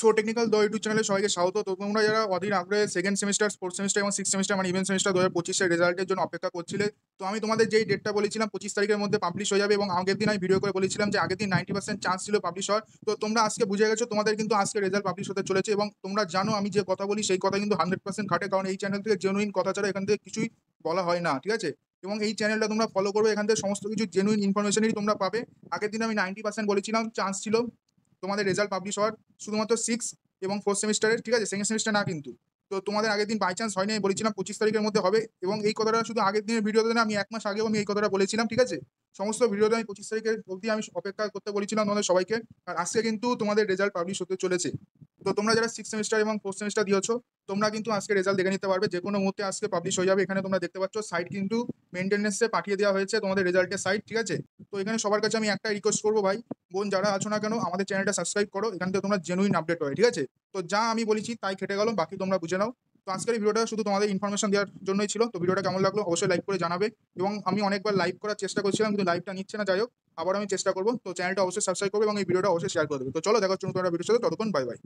So technical দ YouTube চ্যানেলে সবাইকে স্বাগত। তো তোমরা যারা অধীর আগ্রহে সেকেন্ড সেমিস্টার, ফোর্থ সেমিস্টার এবং সিক্স সেমিস্টার মানে ইভেন্ট সেমিস্টার 2025 এর রেজাল্টের জন্য অপেক্ষা করছিলে, তো আমি তোমাদের যেই ডেটটা বলেছিলাম 25 তারিখের মধ্যে পাবলিশ হয়ে যাবে এবং আগের দিন আমি ভিডিও করে বলেছিলাম যে আগের দিন 90% চান্স ছিল পাবলিশ হওয়ার। তো তোমরা আজকে বুঝে গেছো তোমাদের কিন্তু আজকে রেজাল্ট পাবলিশ হতে চলেছে এবং তোমরা জানো আমি যে কথা বলি সেই কথা কিন্তু 100% খাটে, কারণ এই চ্যানেল থেকে জেনুইন কথা ছাড়া এখান থেকে কিছুই বলা হয় না, ঠিক আছে? এবং এই চ্যানেলটা তোমরা ফলো করবে, এখান থেকে সমস্ত কিছু জেনুইন ইনফরমেশনই তোমরা পাবে। আগের দিন আমি 90% বলেছিলাম চান্স ছিল তোমাদের রেজাল্ট পাবলিশ হওয়ার, শুধুমাত্র সিক্স এবং ফোর্থ সেমিস্টারের, ঠিক আছে? সেকেন্ড সেমিস্টার না কিন্তু। তো তোমাদের আগের দিন বাই চান্স হয়নি, আমি বলেছিলাম 25 তারিখের মধ্যে হবে এবং এই কথাটা শুধু আগের দিনের ভিডিওতে না, আমি 1 মাস আগেও আমি এই কথাটা বলেছিলাম, ঠিক আছে? সমস্ত ভিডিওতে আমি 25 তারিখের অবধি আমি অপেক্ষা করতে বলেছিলাম তোমাদের সবাইকে। আর আজকে কিন্তু তোমাদের রেজাল্ট পাবলিশ হতে চলেছে। তো তোমরা যারা সিক্স সেমিস্টার এবং ফোর্থ সেমিস্টার দিয়েছো, তোমরা কিন্তু আজকে রেজাল্ট দেখে নিতে পারবে, যে কোনো মুহূর্তে আজকে পাবলিশ হয়ে যাবে। এখানে তোমরা দেখতে পাচ্ছ সাইট কিন্তু মেনটেন্যান্সে পাঠিয়ে দেওয়া হয়েছে তোমাদের রেজাল্টের সাইট, ঠিক আছে? তো এখানে সবার কাছে আমি একটা রিকোয়েস্ট করবো, ভাই বোন যারা আছো না কেন, আমাদের চ্যানেলটা সাবস্ক্রাইব করো, এখান থেকে তোমরা জেনুইন আপডেট পাবে, ঠিক আছে? তো যা আমি বলেছি তাই খেটে গেল, বাকি তোমরা বুঝে নাও। তো আজকের এই ভিডিওটা শুধু তোমাদের ইনফরমেশন দেওয়ার জন্যই ছিল। তো ভিডিওটা কেমন লাগলো অবশ্যই লাইক করে জানাবে এবং আমি অনেকবার লাইভ করার চেষ্টা করছিলাম কিন্তু লাইভটা নিচ্ছে না, যাই হোক আবার আমি চেষ্টা করবো। তো চ্যানেলটা অবশ্যই সাবস্ক্রাইব করবে এবং এই ভিডিওটা অবশ্যই শেয়ার করে দেবে। তো চলো দেখা হচ্ছে নতুন একটা ভিডিওর সাথে, ততক্ষণ বাই বাই।